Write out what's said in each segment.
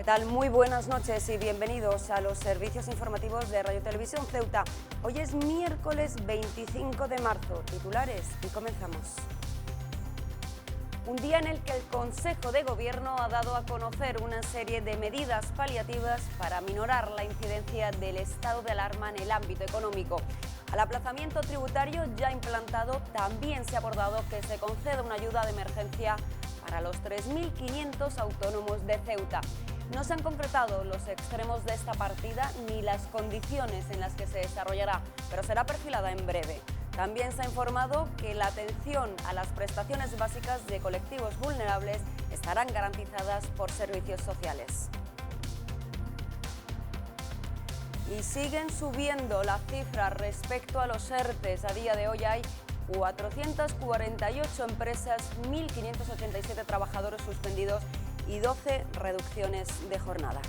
tal? Muy buenas noches y bienvenidos a los servicios informativos de Radio Televisión Ceuta. Hoy es miércoles 25 de marzo. Titulares y comenzamos. Un día en el que el Consejo de Gobierno ha dado a conocer una serie de medidas paliativas para aminorar la incidencia del estado de alarma en el ámbito económico. Al aplazamiento tributario ya implantado también se ha abordado que se conceda una ayuda de emergencia para los 3.500 autónomos de Ceuta. No se han concretado los extremos de esta partida ni las condiciones en las que se desarrollará, pero será perfilada en breve. También se ha informado que la atención a las prestaciones básicas de colectivos vulnerables estarán garantizadas por servicios sociales. Y siguen subiendo las cifras respecto a los ERTEs. A día de hoy hay 448 empresas, 1.587 trabajadores suspendidos y 12 reducciones de jornada.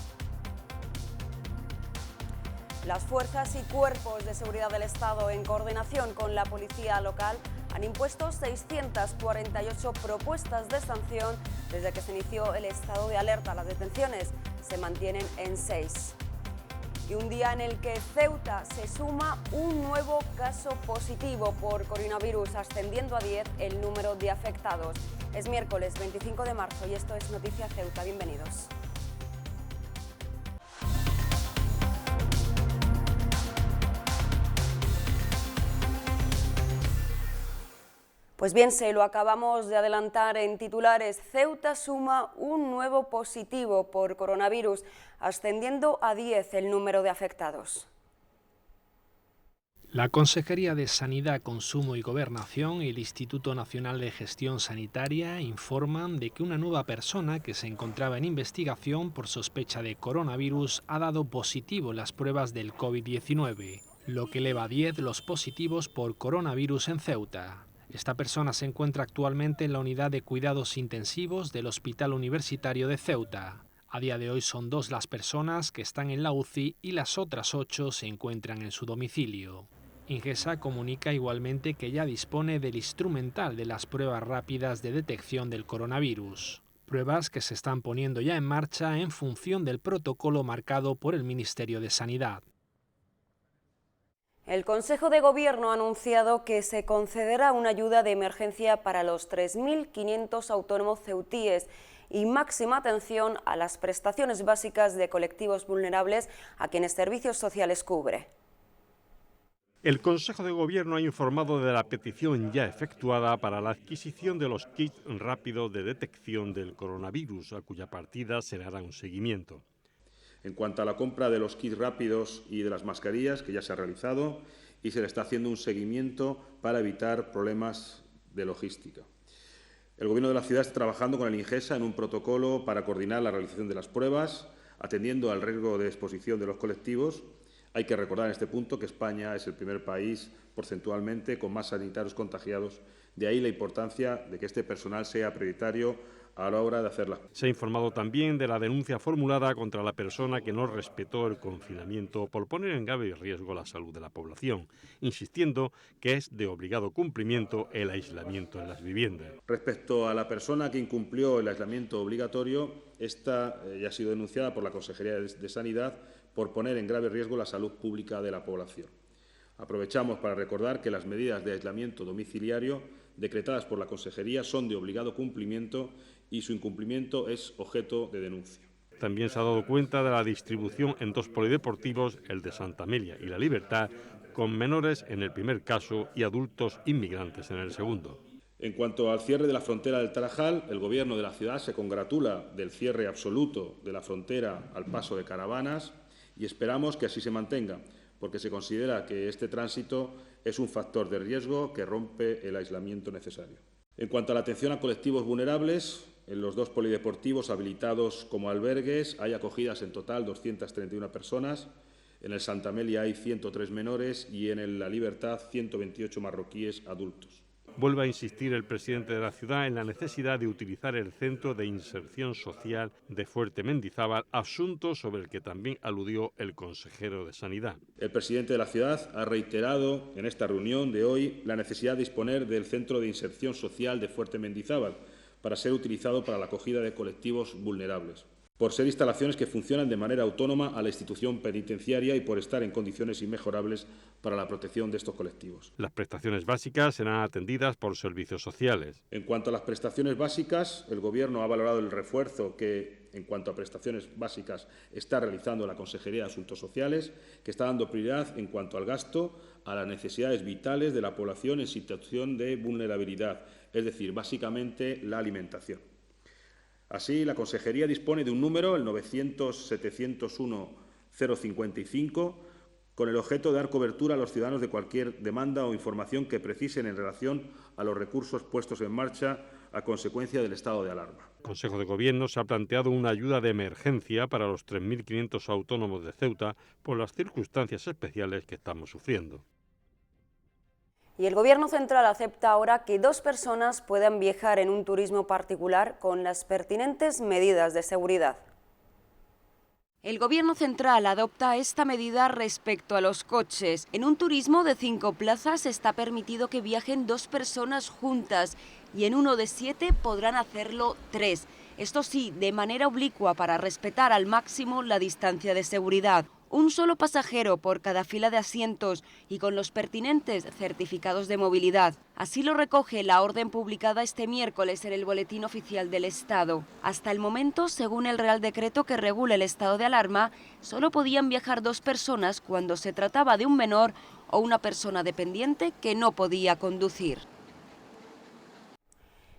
Las fuerzas y cuerpos de seguridad del Estado, en coordinación con la policía local, han impuesto 648 propuestas de sanción desde que se inició el estado de alerta. Las detenciones se mantienen en 6. Y un día en el que Ceuta se suma un nuevo caso positivo por coronavirus, ascendiendo a 10 el número de afectados. Es miércoles 25 de marzo y esto es Noticia Ceuta. Bienvenidos. Pues bien, se lo acabamos de adelantar en titulares. Ceuta suma un nuevo positivo por coronavirus, ascendiendo a 10 el número de afectados. La Consejería de Sanidad, Consumo y Gobernación y el Instituto Nacional de Gestión Sanitaria informan de que una nueva persona que se encontraba en investigación por sospecha de coronavirus ha dado positivo en las pruebas del COVID-19, lo que eleva a 10 los positivos por coronavirus en Ceuta. Esta persona se encuentra actualmente en la unidad de cuidados intensivos del Hospital Universitario de Ceuta. A día de hoy son 2 las personas que están en la UCI y las otras 8 se encuentran en su domicilio. Ingesa comunica igualmente que ya dispone del instrumental de las pruebas rápidas de detección del coronavirus. Pruebas que se están poniendo ya en marcha en función del protocolo marcado por el Ministerio de Sanidad. El Consejo de Gobierno ha anunciado que se concederá una ayuda de emergencia para los 3.500 autónomos ceutíes y máxima atención a las prestaciones básicas de colectivos vulnerables a quienes Servicios Sociales cubre. El Consejo de Gobierno ha informado de la petición ya efectuada para la adquisición de los kits rápidos de detección del coronavirus, a cuya partida se le hará un seguimiento. En cuanto a la compra de los kits rápidos y de las mascarillas, que ya se ha realizado, y se le está haciendo un seguimiento para evitar problemas de logística. El Gobierno de la ciudad está trabajando con el Ingesa en un protocolo para coordinar la realización de las pruebas, atendiendo al riesgo de exposición de los colectivos. Hay que recordar en este punto que España es el primer país porcentualmente con más sanitarios contagiados. De ahí la importancia de que este personal sea prioritario a la hora de hacerla. Se ha informado también de la denuncia formulada contra la persona que no respetó el confinamiento por poner en grave riesgo la salud de la población, insistiendo que es de obligado cumplimiento el aislamiento en las viviendas. Respecto a la persona que incumplió el aislamiento obligatorio, esta ya ha sido denunciada por la Consejería de Sanidad por poner en grave riesgo la salud pública de la población. Aprovechamos para recordar que las medidas de aislamiento domiciliario decretadas por la Consejería son de obligado cumplimiento y su incumplimiento es objeto de denuncia. También se ha dado cuenta de la distribución en 2 polideportivos, el de Santa Amelia y La Libertad, con menores en el primer caso y adultos inmigrantes en el segundo. En cuanto al cierre de la frontera del Tarajal, el Gobierno de la ciudad se congratula del cierre absoluto de la frontera al paso de caravanas y esperamos que así se mantenga, porque se considera que este tránsito es un factor de riesgo que rompe el aislamiento necesario. En cuanto a la atención a colectivos vulnerables, en los 2 polideportivos habilitados como albergues hay acogidas en total 231 personas, en el Santa Amelia hay 103 menores y en el La Libertad 128 marroquíes adultos. Vuelve a insistir el presidente de la ciudad en la necesidad de utilizar el Centro de Inserción Social de Fuerte Mendizábal, asunto sobre el que también aludió el consejero de Sanidad. El presidente de la ciudad ha reiterado en esta reunión de hoy la necesidad de disponer del Centro de Inserción Social de Fuerte Mendizábal para ser utilizado para la acogida de colectivos vulnerables. por ser instalaciones que funcionan de manera autónoma a la institución penitenciaria y por estar en condiciones inmejorables para la protección de estos colectivos. Las prestaciones básicas serán atendidas por servicios sociales. En cuanto a las prestaciones básicas, el Gobierno ha valorado el refuerzo que, en cuanto a prestaciones básicas, está realizando la Consejería de Asuntos Sociales, que está dando prioridad en cuanto al gasto a las necesidades vitales de la población en situación de vulnerabilidad, es decir, básicamente la alimentación. Así, la Consejería dispone de un número, el 900-701-055, con el objeto de dar cobertura a los ciudadanos de cualquier demanda o información que precisen en relación a los recursos puestos en marcha a consecuencia del estado de alarma. El Consejo de Gobierno se ha planteado una ayuda de emergencia para los 3.500 autónomos de Ceuta por las circunstancias especiales que estamos sufriendo. Y el Gobierno central acepta ahora que 2 personas puedan viajar en un turismo particular con las pertinentes medidas de seguridad. El Gobierno central adopta esta medida respecto a los coches. En un turismo de 5 plazas está permitido que viajen 2 personas juntas y en uno de 7 podrán hacerlo 3. Esto sí, de manera oblicua para respetar al máximo la distancia de seguridad. Un solo pasajero por cada fila de asientos y con los pertinentes certificados de movilidad. Así lo recoge la orden publicada este miércoles en el Boletín Oficial del Estado. Hasta el momento, según el Real Decreto que regula el estado de alarma, solo podían viajar 2 personas cuando se trataba de un menor o una persona dependiente que no podía conducir.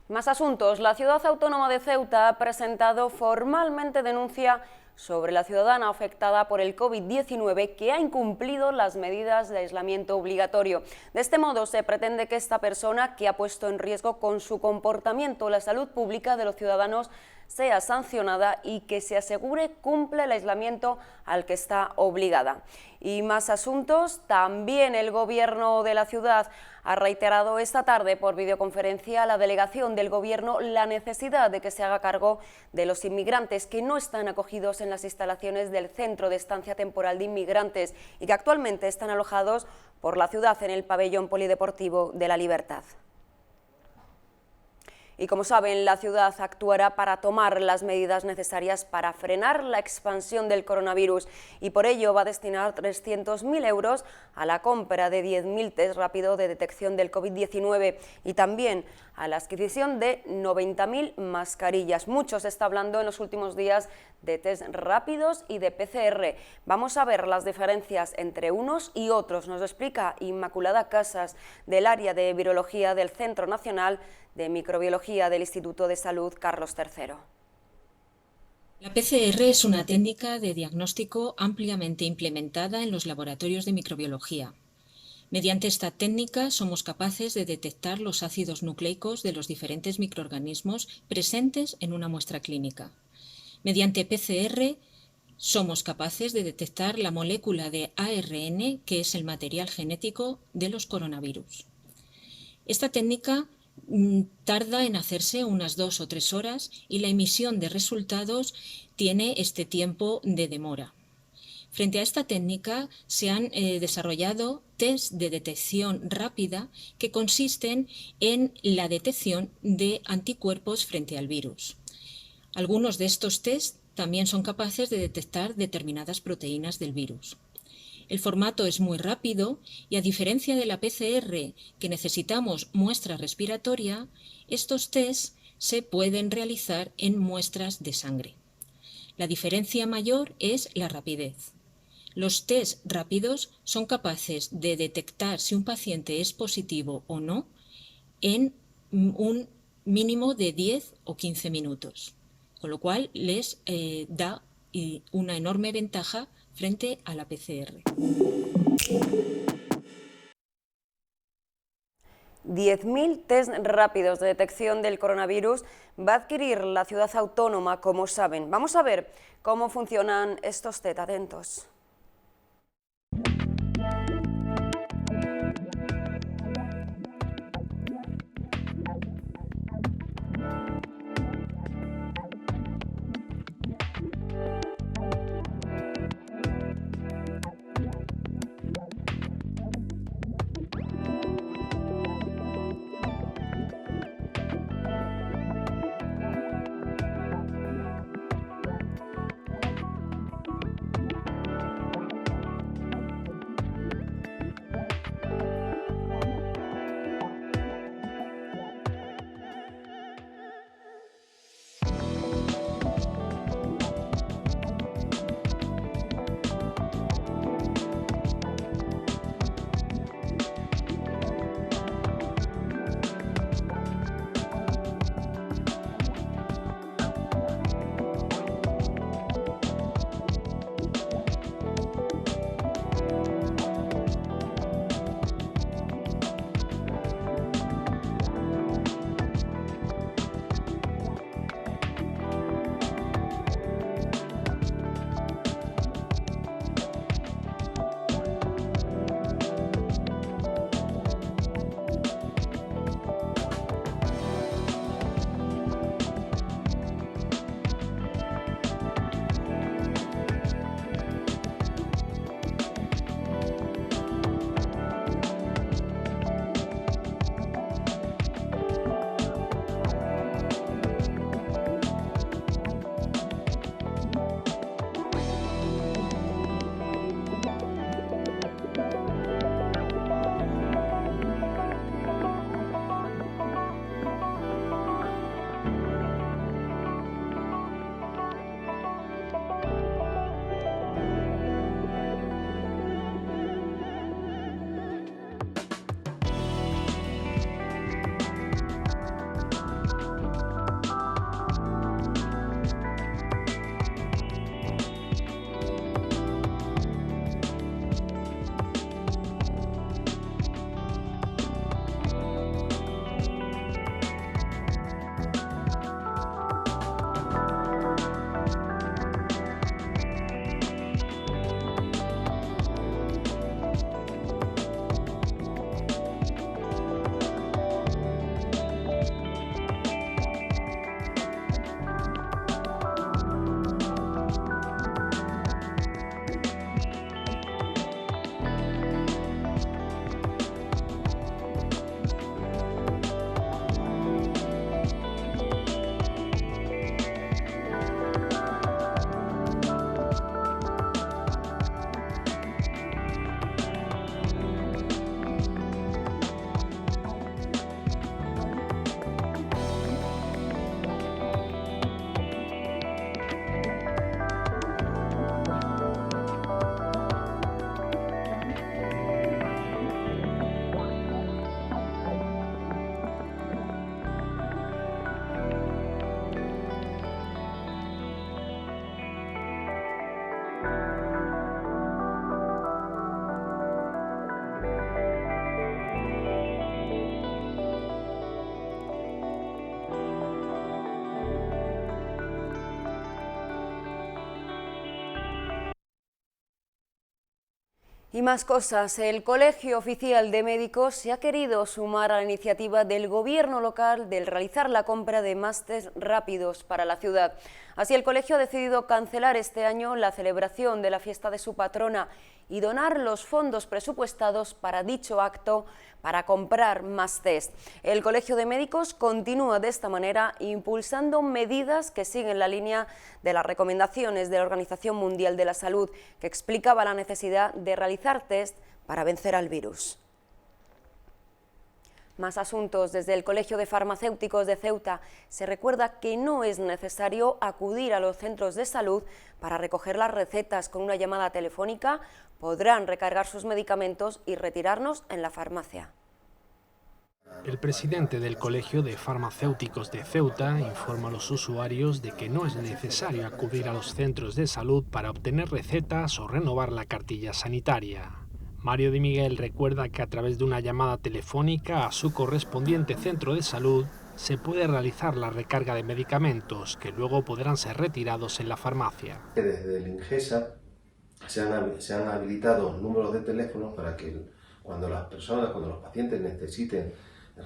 Más asuntos. La ciudad autónoma de Ceuta ha presentado formalmente denuncia sobre la ciudadana afectada por el COVID-19 que ha incumplido las medidas de aislamiento obligatorio. De este modo, se pretende que esta persona, que ha puesto en riesgo con su comportamiento la salud pública de los ciudadanos, sea sancionada y que se asegure cumple el aislamiento al que está obligada. Y más asuntos. También el Gobierno de la ciudad ha reiterado esta tarde por videoconferencia a la delegación del Gobierno la necesidad de que se haga cargo de los inmigrantes que no están acogidos en las instalaciones del Centro de Estancia Temporal de Inmigrantes y que actualmente están alojados por la ciudad en el pabellón polideportivo de La Libertad. Y como saben, la ciudad actuará para tomar las medidas necesarias para frenar la expansión del coronavirus y por ello va a destinar 300.000 euros a la compra de 10.000 test rápido de detección del COVID-19 y también a la adquisición de 90.000 mascarillas. Mucho se está hablando en los últimos días de test rápidos y de PCR. Vamos a ver las diferencias entre unos y otros. Nos lo explica Inmaculada Casas, del área de virología del Centro Nacional de Microbiología del Instituto de Salud Carlos III. La PCR es una técnica de diagnóstico ampliamente implementada en los laboratorios de microbiología. Mediante esta técnica somos capaces de detectar los ácidos nucleicos de los diferentes microorganismos presentes en una muestra clínica. Mediante PCR somos capaces de detectar la molécula de ARN, que es el material genético de los coronavirus. Esta técnica tarda en hacerse unas 2 o 3 horas y la emisión de resultados tiene este tiempo de demora. Frente a esta técnica se han desarrollado test de detección rápida que consisten en la detección de anticuerpos frente al virus. Algunos de estos test también son capaces de detectar determinadas proteínas del virus. El formato es muy rápido y, a diferencia de la PCR, que necesitamos muestra respiratoria, estos test se pueden realizar en muestras de sangre. La diferencia mayor es la rapidez. Los test rápidos son capaces de detectar si un paciente es positivo o no en un mínimo de 10 o 15 minutos, con lo cual les da una enorme ventaja frente a la PCR. 10.000 test rápidos de detección del coronavirus va a adquirir la ciudad autónoma, como saben. Vamos a ver cómo funcionan estos test. Atentos. Y más cosas, el Colegio Oficial de Médicos se ha querido sumar a la iniciativa del Gobierno local de realizar la compra de más test rápidos para la ciudad. Así, el colegio ha decidido cancelar este año la celebración de la fiesta de su patrona y donar los fondos presupuestados para dicho acto para comprar más test. El Colegio de Médicos continúa de esta manera impulsando medidas que siguen la línea de las recomendaciones de la Organización Mundial de la Salud, que explicaba la necesidad de realizar test para vencer al virus. Más asuntos. Desde el Colegio de Farmacéuticos de Ceuta se recuerda que no es necesario acudir a los centros de salud para recoger las recetas. Con una llamada telefónica podrán recargar sus medicamentos y retirarlos en la farmacia. El presidente del Colegio de Farmacéuticos de Ceuta informa a los usuarios de que no es necesario acudir a los centros de salud para obtener recetas o renovar la cartilla sanitaria. Mario Di Miguel recuerda que a través de una llamada telefónica a su correspondiente centro de salud se puede realizar la recarga de medicamentos que luego podrán ser retirados en la farmacia. Desde el INGESA se han habilitado números de teléfono para que cuando los pacientes necesiten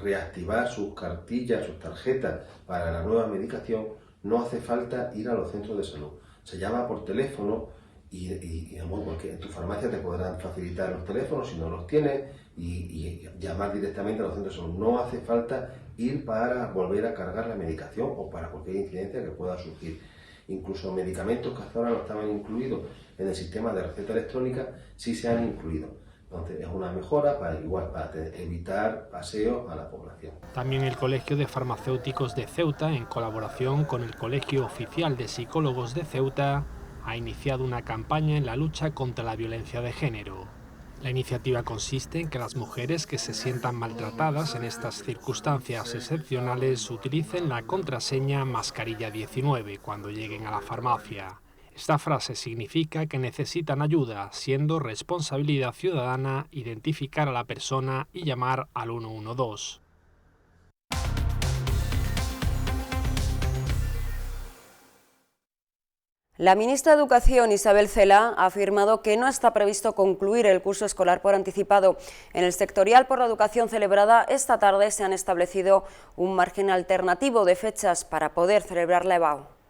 reactivar sus cartillas, sus tarjetas para la nueva medicación, no hace falta ir a los centros de salud. Se llama por teléfono y porque en tu farmacia te podrán facilitar los teléfonos si no los tienes y llamar directamente a los centros de salud. No hace falta ir para volver a cargar la medicación o para cualquier incidencia que pueda surgir. Incluso medicamentos que hasta ahora no estaban incluidos en el sistema de receta electrónica sí se han incluido. Entonces es una mejora para evitar paseos a la población. También el Colegio de Farmacéuticos de Ceuta, en colaboración con el Colegio Oficial de Psicólogos de Ceuta, ha iniciado una campaña en la lucha contra la violencia de género. La iniciativa consiste en que las mujeres que se sientan maltratadas en estas circunstancias excepcionales utilicen la contraseña mascarilla 19 cuando lleguen a la farmacia. Esta frase significa que necesitan ayuda, siendo responsabilidad ciudadana identificar a la persona y llamar al 112. La ministra de Educación, Isabel Celaá, ha afirmado que no está previsto concluir el curso escolar por anticipado. En el sectorial por la educación celebrada esta tarde se han establecido un margen alternativo de fechas para poder celebrar la EBAU.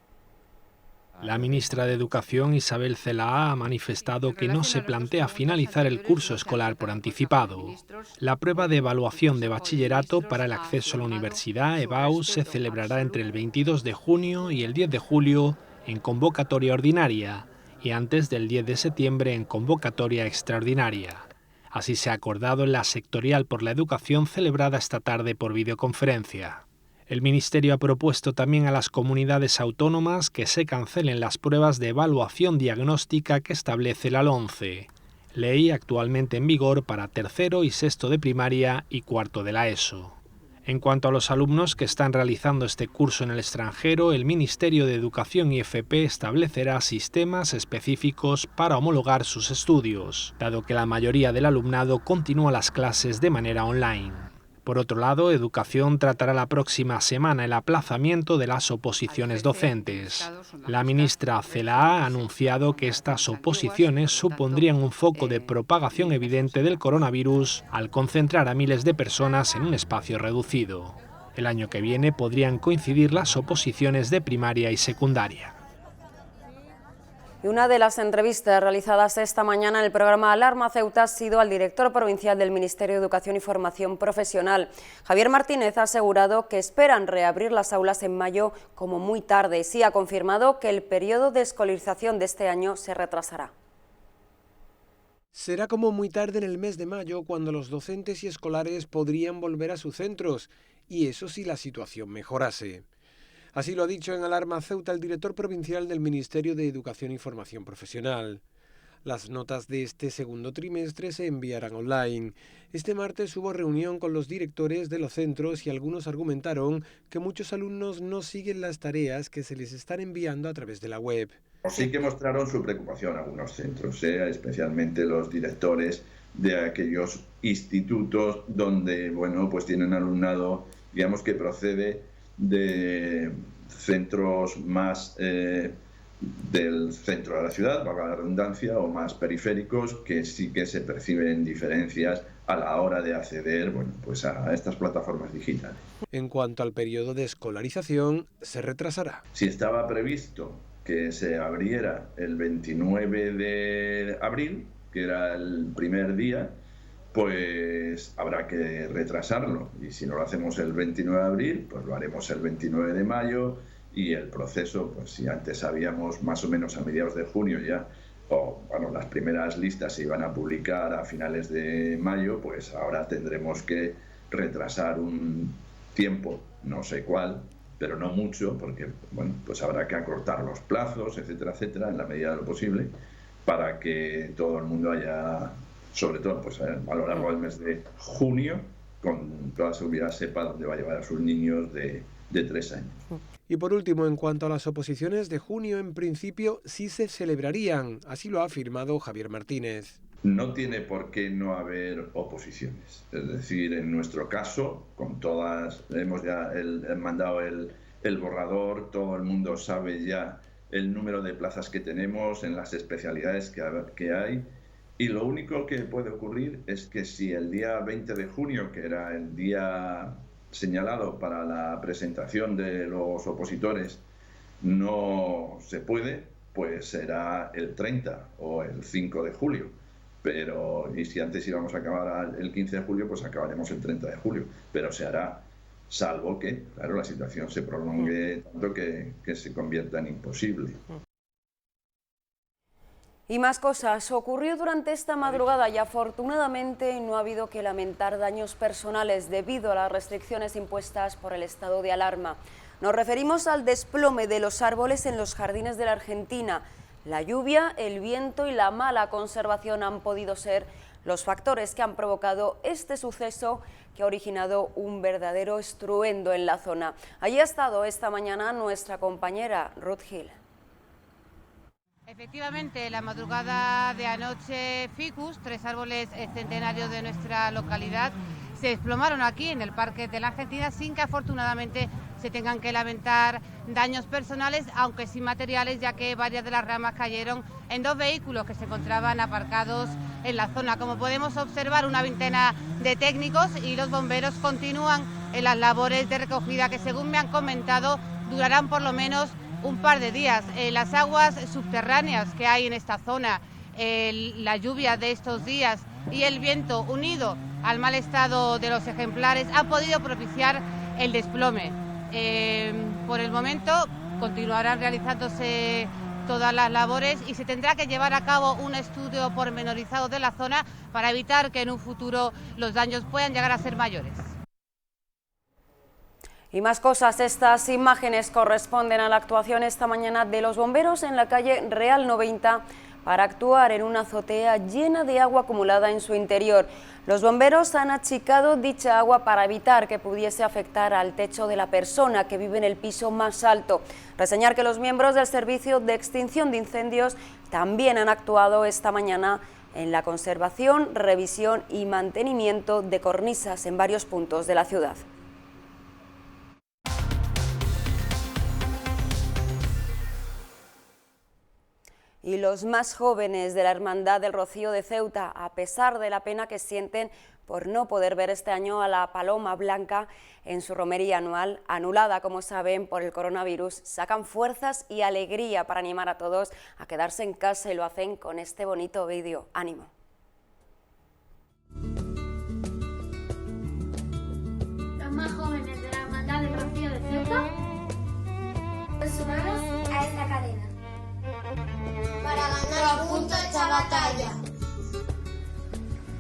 La ministra de Educación, Isabel Celaá, ha manifestado que no se plantea finalizar el curso escolar por anticipado. La prueba de evaluación de bachillerato para el acceso a la universidad, EBAU, se celebrará entre el 22 de junio y el 10 de julio en convocatoria ordinaria y antes del 10 de septiembre en convocatoria extraordinaria. Así se ha acordado en la sectorial por la educación celebrada esta tarde por videoconferencia. El Ministerio ha propuesto también a las comunidades autónomas que se cancelen las pruebas de evaluación diagnóstica que establece la LOMCE, ley actualmente en vigor para tercero y sexto de primaria y cuarto de la ESO. En cuanto a los alumnos que están realizando este curso en el extranjero, el Ministerio de Educación y FP establecerá sistemas específicos para homologar sus estudios, dado que la mayoría del alumnado continúa las clases de manera online. Por otro lado, Educación tratará la próxima semana el aplazamiento de las oposiciones docentes. La ministra Celaá ha anunciado que estas oposiciones supondrían un foco de propagación evidente del coronavirus al concentrar a miles de personas en un espacio reducido. El año que viene podrían coincidir las oposiciones de primaria y secundaria. Y una de las entrevistas realizadas esta mañana en el programa Alarma Ceuta ha sido al director provincial del Ministerio de Educación y Formación Profesional. Javier Martínez ha asegurado que esperan reabrir las aulas en mayo como muy tarde y sí ha confirmado que el periodo de escolarización de este año se retrasará. Será como muy tarde en el mes de mayo cuando los docentes y escolares podrían volver a sus centros, y eso si la situación mejorase. Así lo ha dicho en Alarma Ceuta el director provincial del Ministerio de Educación y Formación Profesional. Las notas de este segundo trimestre se enviarán online. Este martes hubo reunión con los directores de los centros y algunos argumentaron que muchos alumnos no siguen las tareas que se les están enviando a través de la web. Sí que mostraron su preocupación algunos centros, especialmente los directores de aquellos institutos donde, pues tienen alumnado, digamos que procede de centros más del centro de la ciudad, valga la redundancia, o más periféricos, que sí que se perciben diferencias a la hora de acceder, bueno, pues a estas plataformas digitales. En cuanto al periodo de escolarización, se retrasará. Si estaba previsto que se abriera el 29 de abril, que era el primer día, pues habrá que retrasarlo. Y si no lo hacemos el 29 de abril, pues lo haremos el 29 de mayo. Y el proceso, pues si antes sabíamos más o menos a mediados de junio ya, o bueno, las primeras listas se iban a publicar a finales de mayo, pues ahora tendremos que retrasar un tiempo, no sé cuál, pero no mucho, porque bueno, pues habrá que acortar los plazos, etcétera, etcétera, en la medida de lo posible, para que todo el mundo haya, sobre todo pues a lo largo del mes de junio, con toda seguridad sepa dónde va a llevar a sus niños de 3 años. Y por último, en cuanto a las oposiciones de junio, en principio sí se celebrarían, así lo ha afirmado Javier Martínez. No tiene por qué no haber oposiciones. Es decir, en nuestro caso, con todas, hemos ya mandado el borrador, todo el mundo sabe ya el número de plazas que tenemos en las especialidades que hay. Y lo único que puede ocurrir es que si el día 20 de junio, que era el día señalado para la presentación de los opositores, no se puede, pues será el 30 o el 5 de julio. Pero, y si antes íbamos a acabar el 15 de julio, pues acabaremos el 30 de julio. Pero se hará, salvo que, claro, la situación se prolongue tanto que se convierta en imposible. Y más cosas. Ocurrió durante esta madrugada y afortunadamente no ha habido que lamentar daños personales debido a las restricciones impuestas por el estado de alarma. Nos referimos al desplome de los árboles en los jardines de la Argentina. La lluvia, el viento y la mala conservación han podido ser los factores que han provocado este suceso que ha originado un verdadero estruendo en la zona. Allí ha estado esta mañana nuestra compañera Ruth Gil. Efectivamente, la madrugada de anoche, ficus, 3 árboles centenarios de nuestra localidad, se desplomaron aquí en el Parque de la Argentina sin que afortunadamente se tengan que lamentar daños personales, aunque sin materiales, ya que varias de las ramas cayeron en 2 vehículos que se encontraban aparcados en la zona. Como podemos observar, una veintena de técnicos y los bomberos continúan en las labores de recogida que, según me han comentado, durarán por lo menos un par de días. Las aguas subterráneas que hay en esta zona, la lluvia de estos días y el viento, unido al mal estado de los ejemplares, han podido propiciar el desplome. Por el momento continuarán realizándose todas las labores y se tendrá que llevar a cabo un estudio pormenorizado de la zona para evitar que en un futuro los daños puedan llegar a ser mayores. Y más cosas, estas imágenes corresponden a la actuación esta mañana de los bomberos en la calle Real 90 para actuar en una azotea llena de agua acumulada en su interior. Los bomberos han achicado dicha agua para evitar que pudiese afectar al techo de la persona que vive en el piso más alto. Reseñar que los miembros del Servicio de Extinción de Incendios también han actuado esta mañana en la conservación, revisión y mantenimiento de cornisas en varios puntos de la ciudad. Y los más jóvenes de la Hermandad del Rocío de Ceuta, a pesar de la pena que sienten por no poder ver este año a la Paloma Blanca en su romería anual, anulada, como saben, por el coronavirus, sacan fuerzas y alegría para animar a todos a quedarse en casa y lo hacen con este bonito vídeo. ¡Ánimo! Los más jóvenes de la Hermandad del Rocío de Ceuta nos sumamos a esta cadena para ganar juntos esta batalla.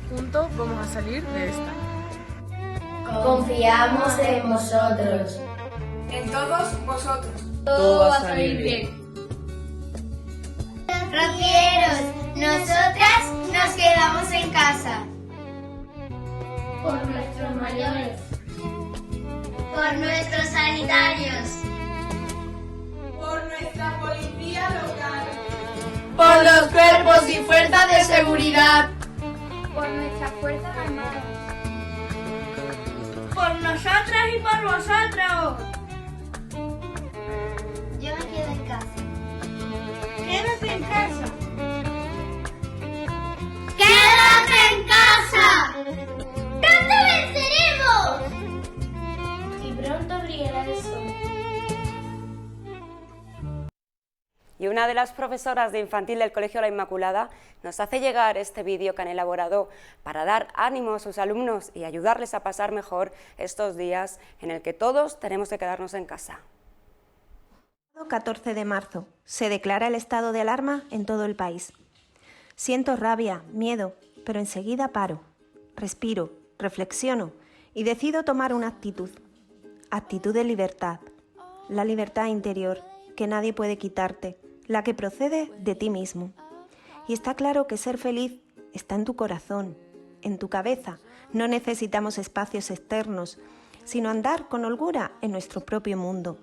Juntos vamos a salir de esta. Confiamos en vosotros. En todos vosotros. Todo va a salir bien. Rocieros, nosotras nos quedamos en casa. Por nuestros mayores. Por nuestros sanitarios. Por nuestra policía local. Por los cuerpos y fuerzas de seguridad. Por nuestras fuerzas armadas. Por nosotras y por vosotros. Yo me quedo en casa. pronto brillará el sol. Y una de las profesoras de infantil del Colegio La Inmaculada nos hace llegar este vídeo que han elaborado para dar ánimo a sus alumnos y ayudarles a pasar mejor estos días en el que todos tenemos que quedarnos en casa. 14 de marzo. Se declara el estado de alarma en todo el país. Siento rabia, miedo, pero enseguida paro, respiro, reflexiono y decido tomar una actitud. Actitud de libertad. La libertad interior, que nadie puede quitarte, la que procede de ti mismo. Y está claro que ser feliz está en tu corazón, en tu cabeza. No necesitamos espacios externos, sino andar con holgura en nuestro propio mundo.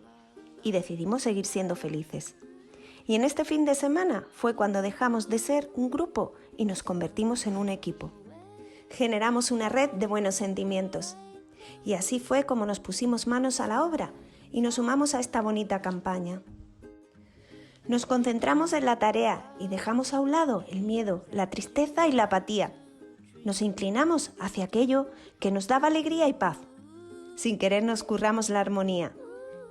Y decidimos seguir siendo felices. Y en este fin de semana fue cuando dejamos de ser un grupo y nos convertimos en un equipo. Generamos una red de buenos sentimientos. Y así fue como nos pusimos manos a la obra y nos sumamos a esta bonita campaña. Nos concentramos en la tarea y dejamos a un lado el miedo, la tristeza y la apatía. Nos inclinamos hacia aquello que nos daba alegría y paz. Sin querer nos curramos la armonía.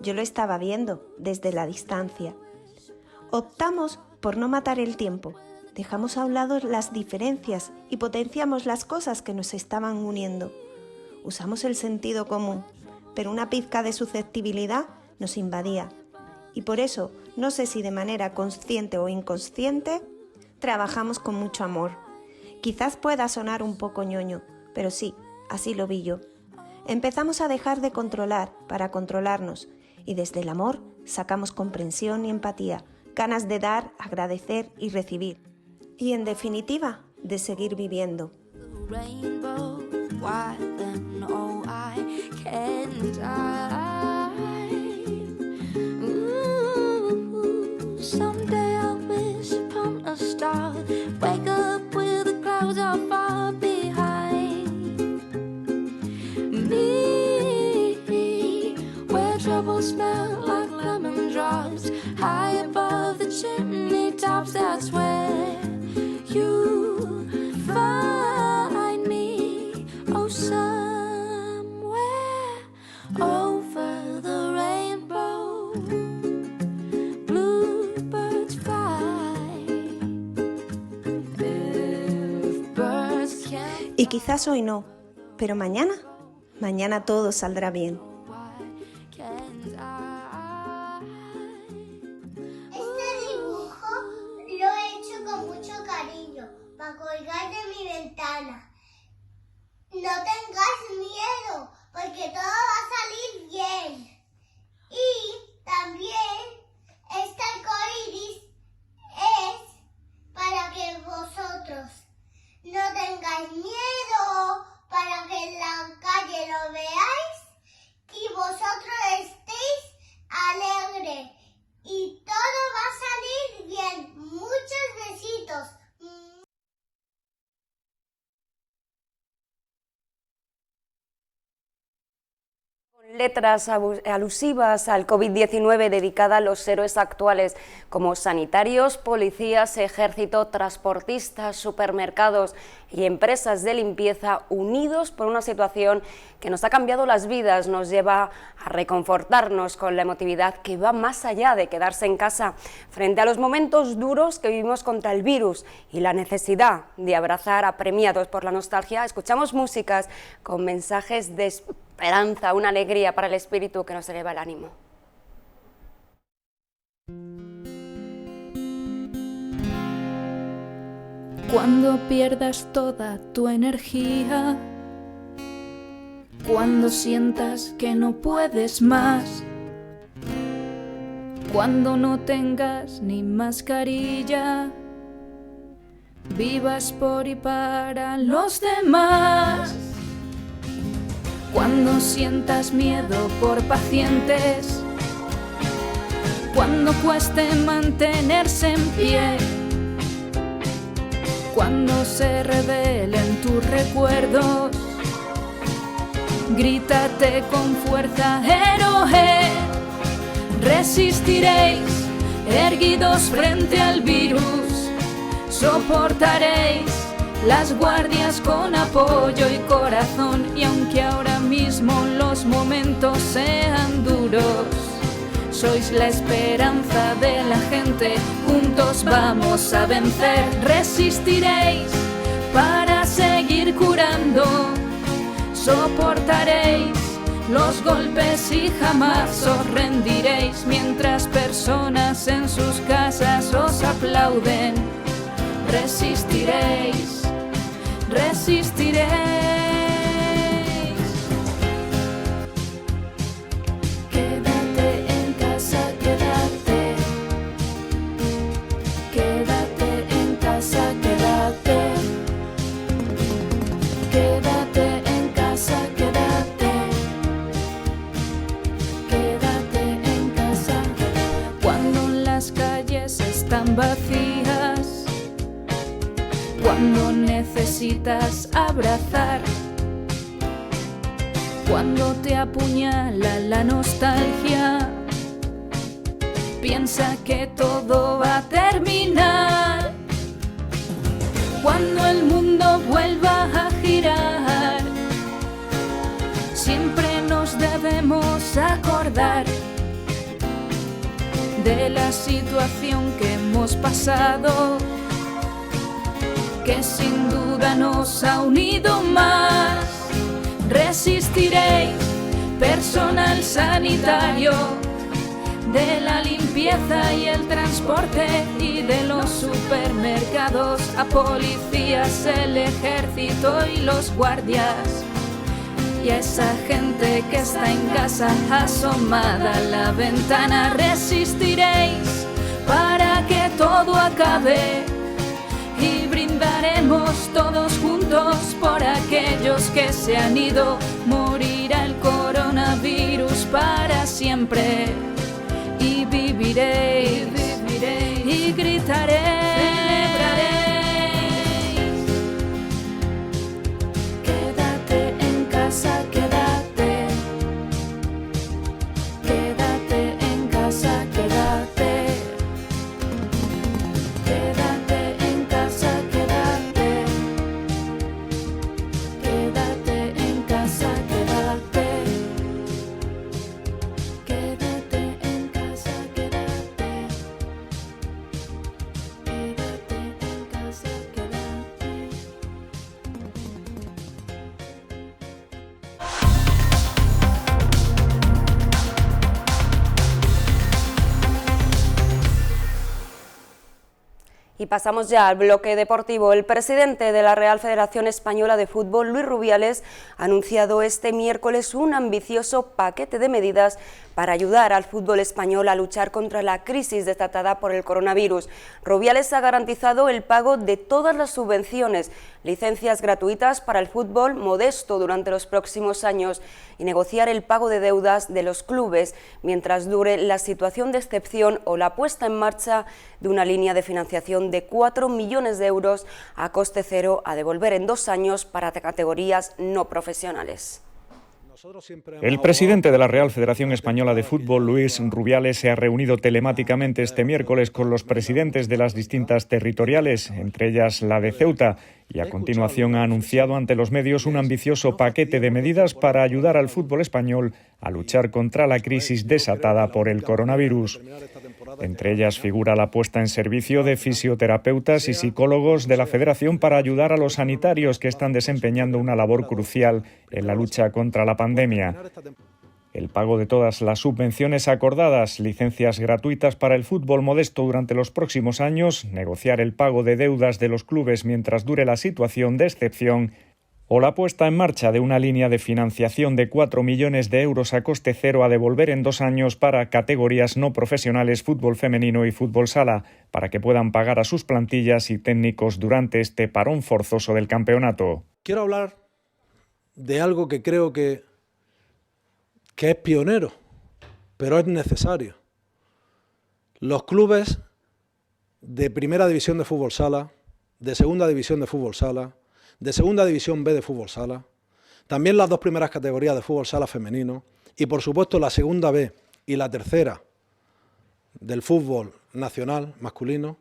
Yo lo estaba viendo desde la distancia. Optamos por no matar el tiempo. Dejamos a un lado las diferencias y potenciamos las cosas que nos estaban uniendo. Usamos el sentido común, pero una pizca de susceptibilidad nos invadía. Y por eso, no sé si de manera consciente o inconsciente, trabajamos con mucho amor. Quizás pueda sonar un poco ñoño, pero sí, así lo vi yo. Empezamos a dejar de controlar para controlarnos, y desde el amor sacamos comprensión y empatía, ganas de dar, agradecer y recibir. Y en definitiva, de seguir viviendo. Someday I'll wish upon a star, wake up with the clouds are far behind me, where troubles smell like lemon drops, high above the chimney tops, that's where you find me, oh somewhere over the rainbow. Y quizás hoy no, pero mañana todo saldrá bien. Este dibujo lo he hecho con mucho cariño para colgar de mi ventana. No tengáis miedo, porque todo va a salir bien. Y también este arcoíris es para que vosotros no tengáis miedo, para que en la calle lo veáis y vosotros estéis alegres y todo va a salir bien. Muchos besitos. Letras alusivas al COVID-19 dedicada a los héroes actuales como sanitarios, policías, ejército, transportistas, supermercados y empresas de limpieza unidos por una situación que nos ha cambiado las vidas, nos lleva a reconfortarnos con la emotividad que va más allá de quedarse en casa frente a los momentos duros que vivimos contra el virus y la necesidad de abrazar apremiados por la nostalgia. Escuchamos músicas con mensajes de esperanza, una alegría para el espíritu que nos eleva el ánimo. Cuando pierdas toda tu energía, cuando sientas que no puedes más, cuando no tengas ni mascarilla, vivas por y para los demás. Cuando sientas miedo por pacientes, cuando cueste mantenerse en pie, cuando se revelen tus recuerdos, grítate con fuerza, héroe. Resistiréis, erguidos frente al virus, soportaréis las guardias con apoyo y corazón. Y aunque ahora mismo los momentos sean sois la esperanza de la gente, juntos vamos a vencer. Resistiréis para seguir curando, soportaréis los golpes y jamás os rendiréis, mientras personas en sus casas os aplauden. Resistiréis, resistiréis. Quédate en casa, quédate. Quédate en casa, quédate. Quédate en casa, quédate. Quédate en casa. Cuando las calles están vacías, cuando necesitas abrazar, cuando te apuñala la nostalgia, piensa que todo va a terminar. Cuando el mundo vuelva a girar, siempre nos debemos acordar de la situación que hemos pasado, que sin duda nos ha unido más. Resistiréis, personal sanitario, de la limpieza y el transporte y de los supermercados, a policías, el ejército y los guardias, y a esa gente que está en casa asomada a la ventana. Resistiréis para que todo acabe y brindaremos todos juntos por aquellos que se han ido. Morirá el coronavirus para siempre y viviréis, y gritaréis. Quédate en casa, quédate. Quédate en casa, quédate. Quédate en casa, quédate. Quédate en casa, quédate. Quédate en casa, quédate. Quédate en casa, quédate. Y pasamos ya al bloque deportivo. El presidente de la Real Federación Española de Fútbol, Luis Rubiales, ha anunciado este miércoles un ambicioso paquete de medidas para ayudar al fútbol español a luchar contra la crisis desatada por el coronavirus. Rubiales ha garantizado el pago de todas las subvenciones, licencias gratuitas para el fútbol modesto durante los próximos años y negociar el pago de deudas de los clubes mientras dure la situación de excepción o la puesta en marcha de una línea de financiación de 4 millones de euros a coste cero a devolver en 2 años para categorías no profesionales. El presidente de la Real Federación Española de Fútbol, Luis Rubiales, se ha reunido telemáticamente este miércoles con los presidentes de las distintas territoriales, entre ellas la de Ceuta, y a continuación ha anunciado ante los medios un ambicioso paquete de medidas para ayudar al fútbol español a luchar contra la crisis desatada por el coronavirus. Entre ellas figura la puesta en servicio de fisioterapeutas y psicólogos de la Federación para ayudar a los sanitarios que están desempeñando una labor crucial en la lucha contra la pandemia. El pago de todas las subvenciones acordadas, licencias gratuitas para el fútbol modesto durante los próximos años, negociar el pago de deudas de los clubes mientras dure la situación de excepción o la puesta en marcha de una línea de financiación de 4 millones de euros a coste cero a devolver en 2 años para categorías no profesionales, fútbol femenino y fútbol sala, para que puedan pagar a sus plantillas y técnicos durante este parón forzoso del campeonato. Quiero hablar de algo que creo que es pionero, pero es necesario. Los clubes de primera división de fútbol sala, de segunda división de fútbol sala, de segunda división B de fútbol sala, también las 2 primeras categorías de fútbol sala femenino y por supuesto la segunda B y la tercera del fútbol nacional masculino,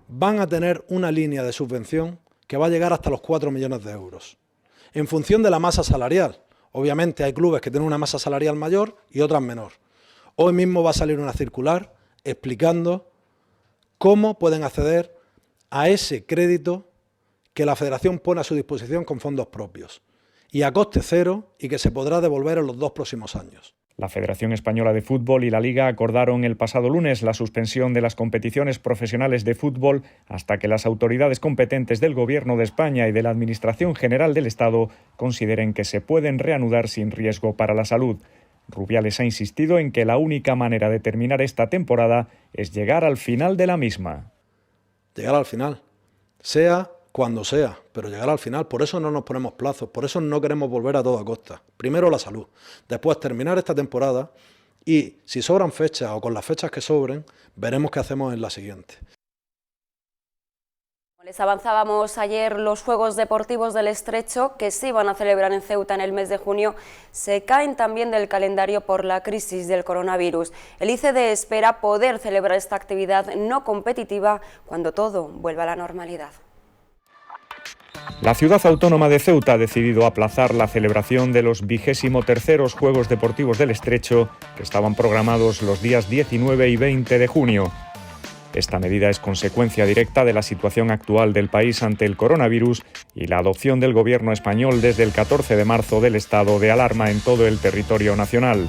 van a tener una línea de subvención que va a llegar hasta los 4 millones de euros, en función de la masa salarial. Obviamente hay clubes que tienen una masa salarial mayor y otras menor. Hoy mismo va a salir una circular explicando cómo pueden acceder a ese crédito que la Federación pone a su disposición con fondos propios y a coste cero, y que se podrá devolver en los 2 próximos años. La Federación Española de Fútbol y la Liga acordaron el pasado lunes la suspensión de las competiciones profesionales de fútbol hasta que las autoridades competentes del Gobierno de España y de la Administración General del Estado consideren que se pueden reanudar sin riesgo para la salud. Rubiales ha insistido en que la única manera de terminar esta temporada es llegar al final de la misma. Llegar al final, sea cuando sea, pero llegar al final. Por eso no nos ponemos plazos, por eso no queremos volver a toda costa. Primero la salud, después terminar esta temporada, y si sobran fechas o con las fechas que sobren, veremos qué hacemos en la siguiente. Les avanzábamos ayer, los Juegos Deportivos del Estrecho, que se iban a celebrar en Ceuta en el mes de junio, se caen también del calendario por la crisis del coronavirus. El ICD espera poder celebrar esta actividad no competitiva cuando todo vuelva a la normalidad. La ciudad autónoma de Ceuta ha decidido aplazar la celebración de los 23º Juegos Deportivos del Estrecho, que estaban programados los días 19 y 20 de junio. Esta medida es consecuencia directa de la situación actual del país ante el coronavirus y la adopción del Gobierno español desde el 14 de marzo del estado de alarma en todo el territorio nacional.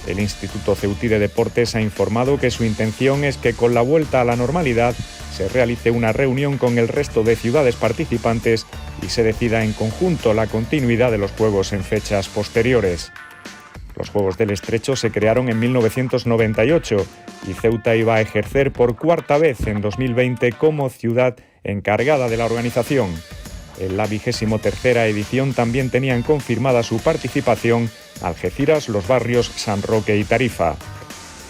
El Instituto Ceutí de Deportes ha informado que su intención es que con la vuelta a la normalidad se realice una reunión con el resto de ciudades participantes y se decida en conjunto la continuidad de los Juegos en fechas posteriores. Los Juegos del Estrecho se crearon en 1998 y Ceuta iba a ejercer por cuarta vez en 2020 como ciudad encargada de la organización. En la 23ª edición también tenían confirmada su participación Algeciras, Los Barrios, San Roque y Tarifa.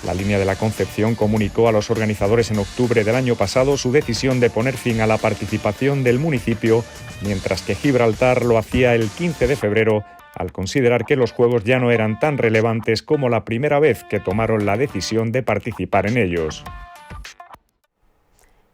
La Línea de la Concepción comunicó a los organizadores en octubre del año pasado su decisión de poner fin a la participación del municipio, mientras que Gibraltar lo hacía el 15 de febrero, al considerar que los Juegos ya no eran tan relevantes como la primera vez que tomaron la decisión de participar en ellos.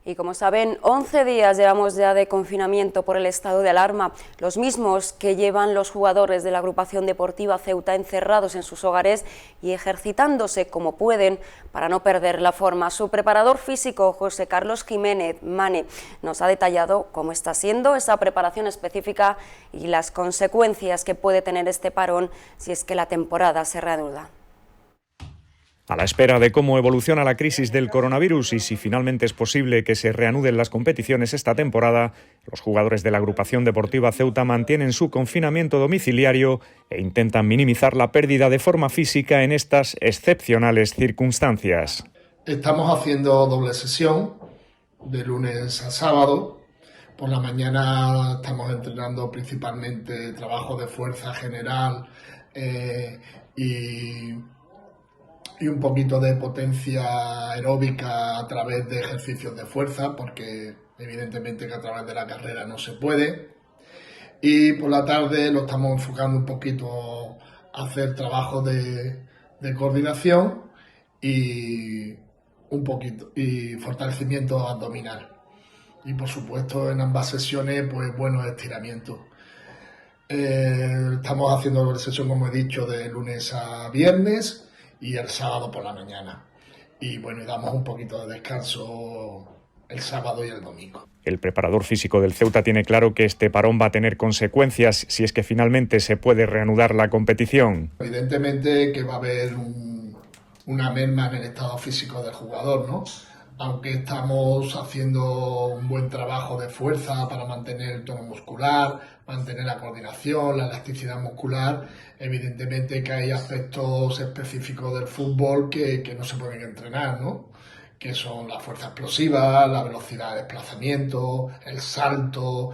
Y como saben, 11 días llevamos ya de confinamiento por el estado de alarma, los mismos que llevan los jugadores de la agrupación deportiva Ceuta encerrados en sus hogares y ejercitándose como pueden para no perder la forma. Su preparador físico, José Carlos Jiménez Mane, nos ha detallado cómo está siendo esa preparación específica y las consecuencias que puede tener este parón si es que la temporada se reanuda. A la espera de cómo evoluciona la crisis del coronavirus y si finalmente es posible que se reanuden las competiciones esta temporada, los jugadores de la agrupación deportiva Ceuta mantienen su confinamiento domiciliario e intentan minimizar la pérdida de forma física en estas excepcionales circunstancias. Estamos haciendo doble sesión de lunes a sábado. Por la mañana estamos entrenando principalmente trabajo de fuerza general y un poquito de potencia aeróbica a través de ejercicios de fuerza, porque evidentemente que a través de la carrera no se puede. Y por la tarde lo estamos enfocando un poquito a hacer trabajo de coordinación y un poquito y fortalecimiento abdominal. Y por supuesto en ambas sesiones pues buenos estiramientos. Estamos haciendo la sesión, como he dicho, de lunes a viernes y el sábado por la mañana. Y bueno, damos un poquito de descanso el sábado y el domingo. El preparador físico del Ceuta tiene claro que este parón va a tener consecuencias si es que finalmente se puede reanudar la competición. Evidentemente que va a haber una merma en el estado físico del jugador, ¿no? Aunque estamos haciendo un buen trabajo de fuerza para mantener el tono muscular, mantener la coordinación, la elasticidad muscular, evidentemente que hay aspectos específicos del fútbol que no se pueden entrenar, ¿no? Que son la fuerza explosiva, la velocidad de desplazamiento, el salto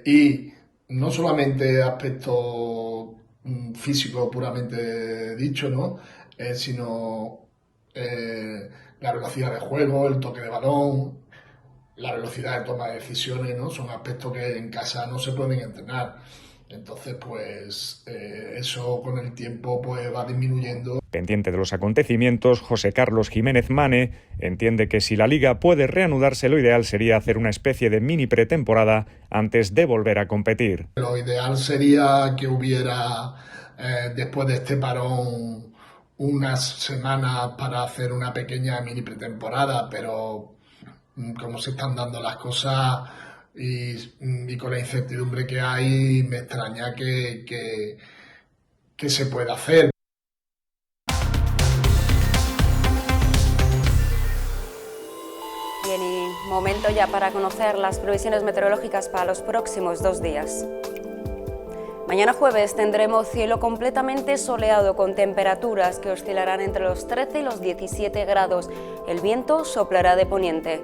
y no solamente aspectos físicos puramente dicho, ¿no? Sino la velocidad de juego, el toque de balón, la velocidad de toma de decisiones, ¿no? Son aspectos que en casa no se pueden entrenar. Entonces, pues eso con el tiempo pues va disminuyendo. Pendiente de los acontecimientos, José Carlos Jiménez Mane entiende que si la Liga puede reanudarse, lo ideal sería hacer una especie de mini pretemporada antes de volver a competir. Lo ideal sería que hubiera, después de este parón, unas semanas para hacer una pequeña mini pretemporada, pero como se están dando las cosas y con la incertidumbre que hay, me extraña que se pueda hacer. Bien, y momento ya para conocer las previsiones meteorológicas para los próximos 2 días. Mañana jueves tendremos cielo completamente soleado con temperaturas que oscilarán entre los 13 y los 17 grados. El viento soplará de poniente.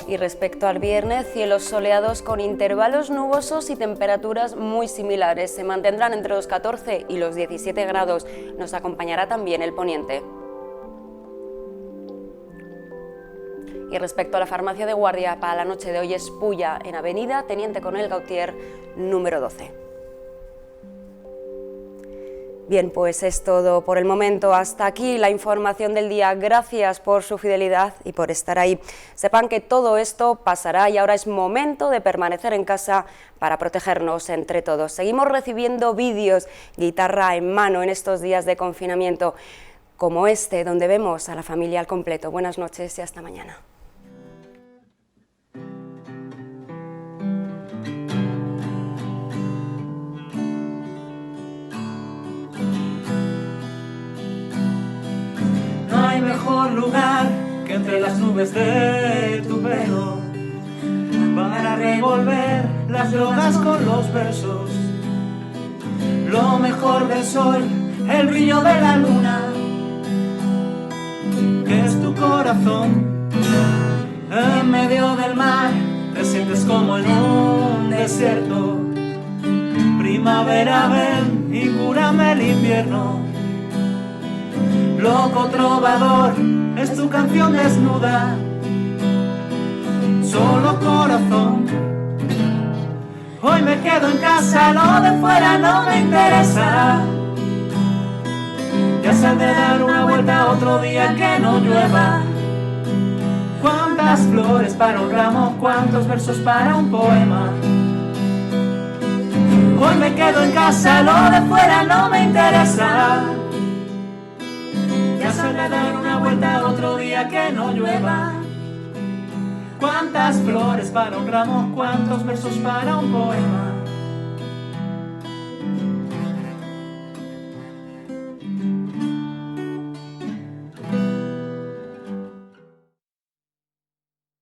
Y respecto al viernes, cielos soleados con intervalos nubosos y temperaturas muy similares. Se mantendrán entre los 14 y los 17 grados. Nos acompañará también el poniente. Y respecto a la farmacia de guardia, para la noche de hoy es Pulla, en Avenida Teniente Coronel Gautier, número 12. Bien, pues es todo por el momento. Hasta aquí la información del día. Gracias por su fidelidad y por estar ahí. Sepan que todo esto pasará y ahora es momento de permanecer en casa para protegernos entre todos. Seguimos recibiendo vídeos, guitarra en mano en estos días de confinamiento, como este, donde vemos a la familia al completo. Buenas noches y hasta mañana. No hay mejor lugar que entre las nubes de tu pelo para revolver las drogas con los versos. Lo mejor del sol, el brillo de la luna, que es tu corazón. En medio del mar te sientes como en un desierto. Primavera, ven y cúrame el invierno. Loco trovador, es tu canción desnuda. Solo corazón. Hoy me quedo en casa, lo de fuera no me interesa. Ya saldré a dar una vuelta otro día que no llueva. Cuántas flores para un ramo, cuántos versos para un poema. Hoy me quedo en casa, lo de fuera no me interesa. Ya saldré a dar una vuelta otro día que no llueva. Cuántas flores para un ramo, cuántos versos para un poema.